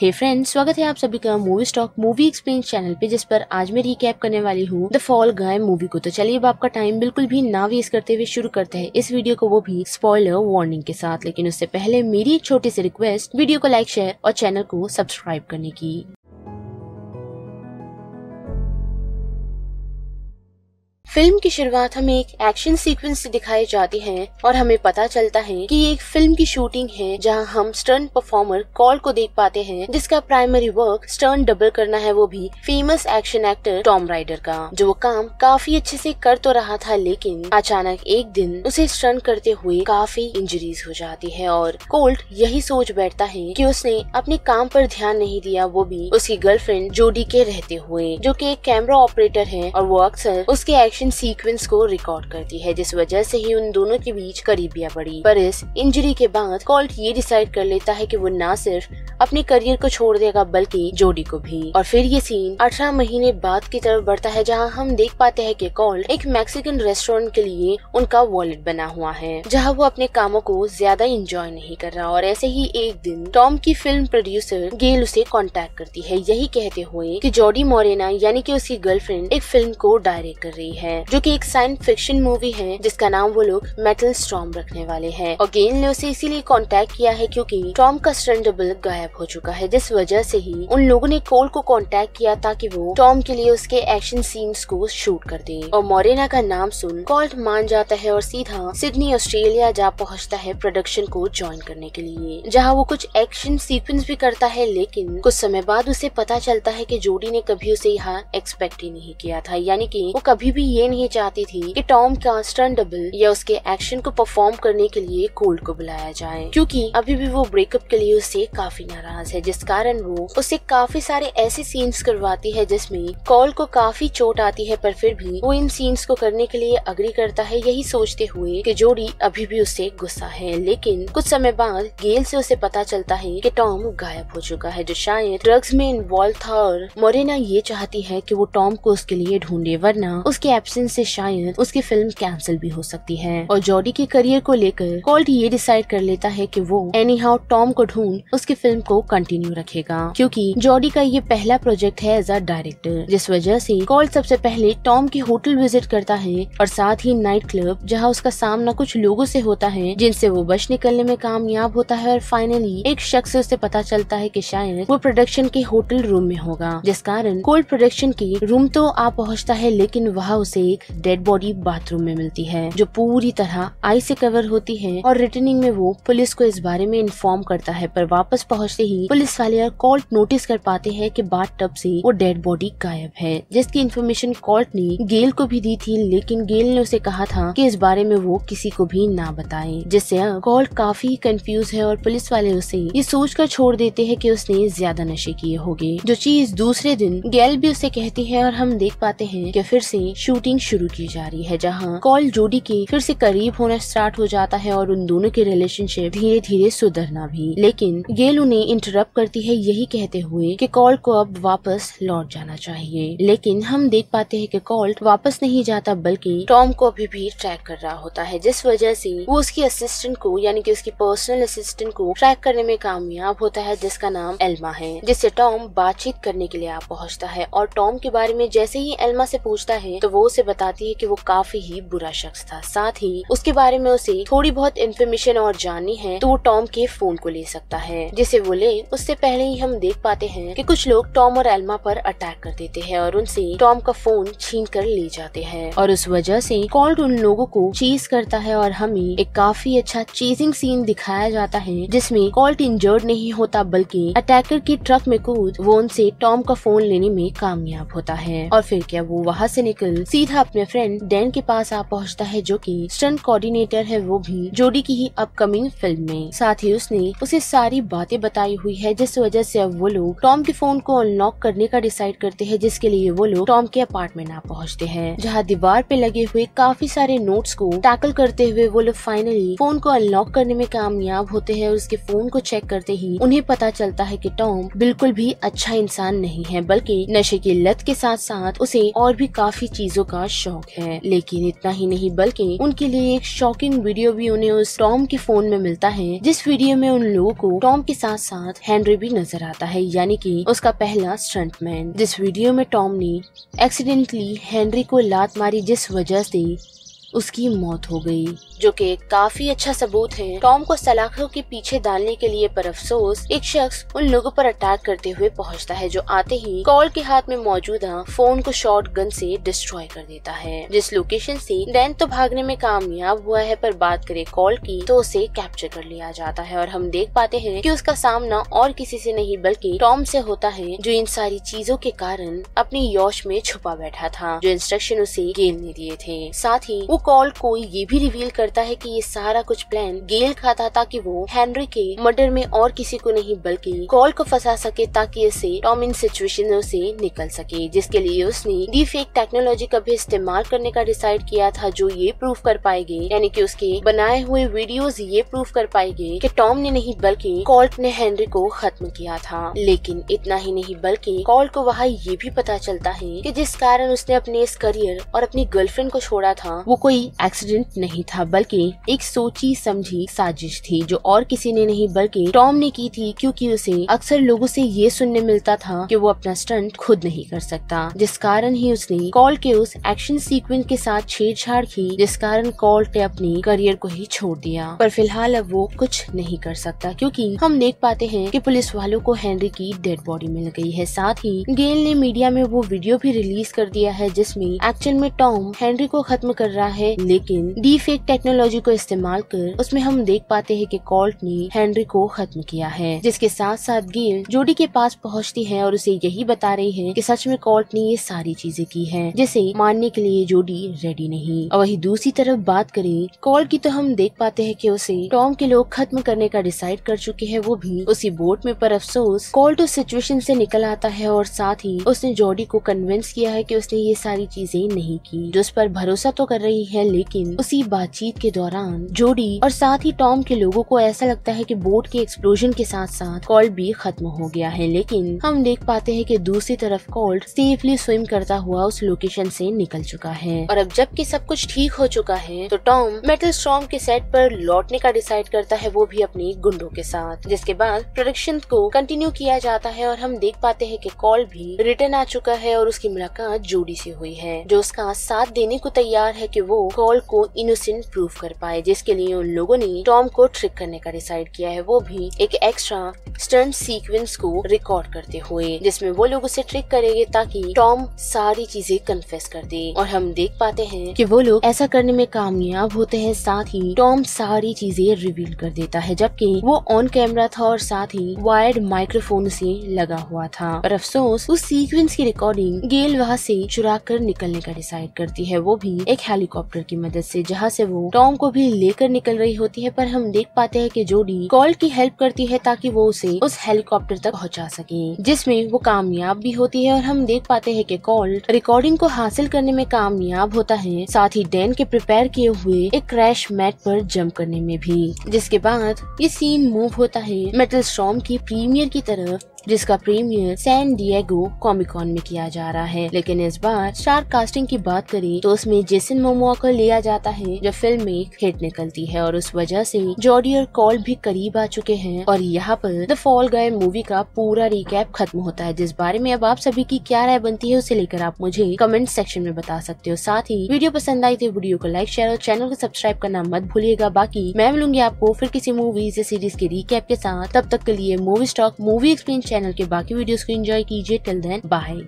हे friends, स्वागत है आप सभी का movie stock movie explain channel पे, जिस पर आज मैं रिकैप करने वाली हूँ द फॉल गाय मूवी को। तो चलिए अब आपका टाइम बिल्कुल भी ना वेस्ट करते हुए शुरू करते हैं इस वीडियो को, वो भी स्पॉइलर वार्निंग के साथ। लेकिन उससे पहले मेरी एक छोटी सी रिक्वेस्ट, वीडियो को लाइक, शेयर और चैनल को सब्सक्राइब करने की। फिल्म की शुरुआत हमें एक एक्शन सीक्वेंस से दिखाई जाती है और हमें पता चलता है कि ये एक फिल्म की शूटिंग है, जहां हम स्टंट परफॉर्मर कॉल को देख पाते हैं, जिसका प्राइमरी वर्क स्टंट डबल करना है, वो भी famous action actor Tom rider का, जो वो काम काफी अच्छे से कर तो रहा था, लेकिन अचानक एक दिन उसे स्टंट करते हुए काफी इंजरीज हो जाती है और कोल्ट यही सोच बैठता है कि उसने अपने काम पर ध्यान नहीं दिया, वो भी उसकी गर्लफ्रेंड जोडी के रहते हुए, जो कि एक कैमरा ऑपरेटर है और वो अक्सर उसके एक्शन सीक्वेंस को रिकॉर्ड करती है, जिस वजह से ही उन दोनों के बीच करीबियां बढ़ी। पर इस इंजरी के बाद कोल्ट ये डिसाइड कर लेता है कि वो ना सिर्फ अपने करियर को छोड़ देगा बल्कि जोडी को भी। और फिर ये सीन 18 महीने बाद की तरफ बढ़ता है, जहां हम देख पाते हैं कि कोल्ट एक मैक्सिकन रेस्टोरेंट के लिए उनका वॉलेट बना हुआ है, जहां वो अपने कामों को ज्यादा एंजॉय नहीं कर रहा। और ऐसे ही एक दिन टॉम की फिल्म प्रोड्यूसर गेल उसे कांटेक्ट करती है, यही कहते हुए कि जोडी मोरेना यानी कि उसकी गर्लफ्रेंड एक फिल्म को डायरेक्ट कर रही है, जो कि एक साइंस फिक्शन मूवी है, जिसका नाम वो लोग मेटल स्टॉर्म रखने वाले हैं। और गेल ने उसे इसीलिए कांटेक्ट किया है क्योंकि टॉम का स्टंट डबल गायब हो चुका है, जिस वजह से ही उन लोगों ने कोल्ट को कांटेक्ट किया ताकि वो टॉम के लिए उसके एक्शन सीन्स को शूट कर दे। और मोरेना का नाम सुन कोल्ट मान जाता है और सीधा सिडनी ऑस्ट्रेलिया जा पहुंचता है प्रोडक्शन को ज्वाइन करने के लिए, जहां वो कुछ एक्शन सीक्वेंस भी करता है। लेकिन कुछ समय बाद उसे पता चलता है कि जोडी ने कभी उसे यहाँ एक्सपेक्ट ही नहीं किया था, यानी कि वो कभी भी ये नहीं चाहती थी कि टॉम का स्टंट डबल या उसके एक्शन को परफॉर्म करने के लिए कोल्ट को बुलाया जाए, क्योंकि अभी भी वो ब्रेकअप के लिए उससे काफी नाराज है, जिस कारण वो उससे काफी सारे ऐसे सीन्स करवाती है जिसमें कोल्ट को काफी चोट आती है। पर फिर भी वो इन सीन्स को करने के लिए अग्री करता है, यही सोचते हुए कि जोडी अभी भी उससे गुस्सा है। लेकिन कुछ समय बाद गेल से उसे पता चलता है कि टॉम गायब हो चुका है, जो शायद ड्रग्स में इन्वॉल्व था, और मोरेना ये चाहती है कि वो टॉम को उसके लिए ढूंढे, वरना उसके एब्सेंस से शायद उसकी फिल्म कैंसिल भी हो सकती है। और जोडी के करियर को लेकर कोल्ट ये डिसाइड कर लेता है कि वो एनी हाउ टॉम को ढूंढ उसकी फिल्म को कंटिन्यू रखेगा, क्योंकि जोडी का ये पहला प्रोजेक्ट है एज अ डायरेक्टर, जिस वजह से कोल्ट सबसे पहले टॉम की होटल विजिट करता है और साथ ही नाइट क्लब, जहाँ उसका सामना कुछ लोगों से होता है जिनसे वो बच निकलने में कामयाब होता है। और फाइनली एक शख्स से उसे पता चलता है कि शायद वो प्रोडक्शन के होटल रूम में होगा, जिस कारण कोल्ट प्रोडक्शन के रूम तो आ पहुँचता है, लेकिन वहाँ उसे एक डेड बॉडी बाथरूम में मिलती है, जो पूरी तरह आइस से कवर होती है। और रिटर्निंग में वो पुलिस को इस बारे में इन्फॉर्म करता है, पर वापस पहुंचते ही पुलिस वाले और कोल्ट नोटिस कर पाते हैं कि बाथटब से वो डेड बॉडी गायब है, जिसकी इन्फॉर्मेशन कोल्ट ने गेल को भी दी थी, लेकिन गेल ने उसे कहा था कि इस बारे में वो किसी को भी ना बताए, जिससे कोल्ट काफी कंफ्यूज है। और पुलिस वाले उसे ये सोच कर छोड़ देते हैं कि उसने ज्यादा नशे किए होंगे, जो चीज दूसरे दिन गेल भी उसे कहती है। और हम देख पाते हैं कि फिर से शूटिंग शुरू की जा रही है, जहाँ कोल्ट जोडी के फिर से करीब होना स्टार्ट हो जाता है और उन दोनों के रिलेशनशिप धीरे धीरे सुधरना भी। लेकिन गेल उन्हें इंटरप्ट करती है, यही कहते हुए कि कोल्ट को अब वापस लौट जाना चाहिए। लेकिन हम देख पाते हैं कि कोल्ट वापस नहीं जाता, बल्कि टॉम को अभी भी ट्रैक कर रहा होता है, जिस वजह से वो उसकी असिस्टेंट को, यानी कि उसकी पर्सनल असिस्टेंट को ट्रैक करने में कामयाब होता है, जिसका नाम एल्मा है, जिससे टॉम बातचीत करने के लिए आ पहुँचता है। और टॉम के बारे में जैसे ही एल्मा से पूछता है तो वो उसे बताती है कि वो काफी ही बुरा शख्स था, साथ ही उसके बारे में उसे थोड़ी बहुत इन्फॉर्मेशन और जाननी है तो वो टॉम के फोन को ले सकता है, जिसे वो ले उससे पहले ही हम देख पाते हैं कि कुछ लोग टॉम और एल्मा पर अटैक कर देते हैं और उनसे टॉम का फोन छीन कर ले जाते हैं। और उस वजह से कोल्ट उन लोगों को चेज करता है और हमें एक काफी अच्छा चेजिंग सीन दिखाया जाता है, जिसमें कोल्ट इंजर्ड नहीं होता, बल्कि अटैकर की ट्रक में कूद वो उनसे टॉम का फोन लेने में कामयाब होता है। और फिर क्या वो वहाँ से निकल सीधा अपने फ्रेंड डैन के पास आ पहुँचता है, जो कि स्टंट कोऑर्डिनेटर है, वो भी जोडी की ही अपकमिंग फिल्म में। साथ ही उसने उसे सारी बातें बताई हुई है, जिस वजह से अब वो लोग टॉम के फोन को अनलॉक करने का डिसाइड करते हैं, जिसके लिए वो लोग टॉम के अपार्टमेंट आ पहुँचते हैं, जहाँ दीवार पे लगे हुए काफी सारे नोट्स को टैकल करते हुए वो लोग फाइनली फोन को अनलॉक करने में कामयाब होते हैं। और उसके फोन को चेक करते ही उन्हें पता चलता है कि टॉम बिल्कुल भी अच्छा इंसान नहीं है, बल्कि नशे की लत के साथ साथ उसे और भी काफी चीजों का शौक है। लेकिन इतना ही नहीं बल्कि उनके लिए एक शॉकिंग वीडियो भी उन्हें उस टॉम के फोन में मिलता है, जिस वीडियो में उन लोगों को टॉम के साथ साथ हेनरी भी नजर आता है, यानी कि उसका पहला स्टंटमैन। जिस वीडियो में टॉम ने एक्सीडेंटली हेनरी को लात मारी, जिस वजह से उसकी मौत हो गई, जो कि काफी अच्छा सबूत है टॉम को सलाखों के पीछे डालने के लिए। पर अफसोस एक शख्स उन लोगों पर अटैक करते हुए पहुंचता है, जो आते ही कॉल के हाथ में मौजूदा फोन को शॉट गन से डिस्ट्रॉय कर देता है। जिस लोकेशन से डैन तो भागने में कामयाब हुआ है, पर बात करे कॉल की तो उसे कैप्चर कर लिया जाता है और हम देख पाते हैं कि उसका सामना और किसी से नहीं बल्कि टॉम से होता है, जो इन सारी चीजों के कारण अपनी यौश में छुपा बैठा था, जो इंस्ट्रक्शन उसे गेल ने दिए थे। साथ ही वो कॉल को ये भी रिवील करता है कि ये सारा कुछ प्लान गेल का था, ताकि वो हेनरी के मर्डर में और किसी को नहीं बल्कि कॉल को फंसा सके, ताकि इसे टॉम इन सिचुएशनों से निकल सके, जिसके लिए उसने डीफेक टेक्नोलॉजी का भी इस्तेमाल करने का डिसाइड किया था, जो ये प्रूव कर पाएंगे, यानी कि उसके बनाए हुए वीडियोस ये प्रूव कर पाएंगे कि टॉम ने नहीं बल्कि कॉल्ट ने हेनरी को खत्म किया था। लेकिन इतना ही नहीं बल्कि कॉल्ट को वहाँ ये भी पता चलता है कि जिस कारण उसने अपने इस करियर और अपनी गर्लफ्रेंड को छोड़ा था, वो कोई एक्सीडेंट नहीं था बल्कि एक सोची समझी साजिश थी, जो और किसी ने नहीं बल्कि टॉम ने की थी, क्योंकि उसे अक्सर लोगों से ये सुनने मिलता था कि वो अपना स्टंट खुद नहीं कर सकता, जिस कारण ही उसने कॉल के उस एक्शन सीक्वेंस के साथ छेड़छाड़ की, जिस कारण कॉल ने अपनी करियर को ही छोड़ दिया। पर फिलहाल अब वो कुछ नहीं कर सकता, क्योंकि हम देख पाते हैं कि पुलिस वालों को हेनरी की डेड बॉडी मिल गई है। साथ ही गेल ने मीडिया में वो वीडियो भी रिलीज कर दिया है, जिसमें एक्चुअल में टॉम हेनरी को खत्म कर रहा है, लेकिन डीफेक टेक्नोलॉजी को इस्तेमाल कर उसमें हम देख पाते हैं कि कॉल्ट ने हेनरी को खत्म किया है। जिसके साथ साथ गेल जोडी के पास पहुंचती है और उसे यही बता रही है कि सच में कॉल्ट ने ये सारी चीजें की है, जिसे मानने के लिए जोडी रेडी नहीं। और वही दूसरी तरफ बात करें कॉल्ट की, तो हम देख पाते हैं कि उसे टॉम के लोग खत्म करने का डिसाइड कर चुके हैं, वो भी उसी बोट में। पर अफसोस कॉल्ट उस सिचुएशन से निकल आता है और साथ ही उसने जोडी को कन्विंस किया है कि उसने ये सारी चीजें नहीं की, जो उस पर भरोसा तो कर रही है, लेकिन उसी बातचीत के दौरान जोडी और साथ ही टॉम के लोगों को ऐसा लगता है कि बोट के एक्सप्लोजन के साथ साथ कॉल्ट भी खत्म हो गया है। लेकिन हम देख पाते हैं कि दूसरी तरफ कॉल्ट सेफली स्विम करता हुआ उस लोकेशन से निकल चुका है। और अब जबकि सब कुछ ठीक हो चुका है, तो टॉम मेटल स्टॉर्म के सेट पर लौटने का डिसाइड करता है, वो भी अपने गुंडों के साथ। जिसके बाद प्रोडक्शन को कंटिन्यू किया जाता है और हम देख पाते हैं कि कॉल्ट भी रिटर्न आ चुका है और उसकी मुलाकात जोडी से हुई है, जो उसका साथ देने को तैयार है कि वो कॉल्ट को इनोसेंट प्रूव कर पाए, जिसके लिए उन लोगों ने टॉम को ट्रिक करने का डिसाइड किया है, वो भी एक एक्स्ट्रा स्टंट सीक्वेंस को रिकॉर्ड करते हुए, जिसमें वो लोग उसे ट्रिक करेंगे ताकि टॉम सारी चीजें कन्फेस कर दे। और हम देख पाते हैं कि वो लोग ऐसा करने में कामयाब होते हैं, साथ ही टॉम सारी चीजें रिवील कर देता है, जबकि वो ऑन कैमरा था और साथ ही वायर्ड माइक्रोफोन से लगा हुआ था। पर अफसोस उस सीक्वेंस की रिकॉर्डिंग गेल वहाँ से चुरा कर निकलने का डिसाइड करती है, वो भी एक हेलीकॉप्टर की मदद से, जहाँ से वो टॉम को भी लेकर निकल रही होती है। पर हम देख पाते हैं कि जोडी कॉल्ट की हेल्प करती है ताकि वो उसे उस हेलीकॉप्टर तक पहुंचा सके, जिसमें वो कामयाब भी होती है। और हम देख पाते हैं कि कॉल्ट रिकॉर्डिंग को हासिल करने में कामयाब होता है, साथ ही डैन के प्रिपेयर किए हुए एक क्रैश मैट पर जंप करने में भी। जिसके बाद ये सीन मूव होता है मेटल स्टॉर्म की प्रीमियर की तरफ, जिसका प्रीमियर सैन डिएगो कॉमिकॉन में किया जा रहा है। लेकिन इस बार स्टार कास्टिंग की बात करें तो उसमें जेसन मोमोआ को लिया जाता है, जब फिल्म एक हिट निकलती है और उस वजह से जोडी और कॉल्ट भी करीब आ चुके हैं। और यहाँ पर द फॉल गाय मूवी का पूरा रिकैप खत्म होता है, जिस बारे में अब आप सभी की क्या राय बनती है उसे लेकर आप मुझे कमेंट सेक्शन में बता सकते हो। साथ ही वीडियो पसंद आई तो वीडियो को लाइक, शेयर और चैनल को सब्सक्राइब करना मत भूलिएगा। बाकी मैं मिलूंगी आपको फिर किसी मूवीज या सीरीज के रिकैप के साथ। तब तक के लिए movie stock movie explain channel के बाकी वीडियोस को एंजॉय कीजिए। Till then bye.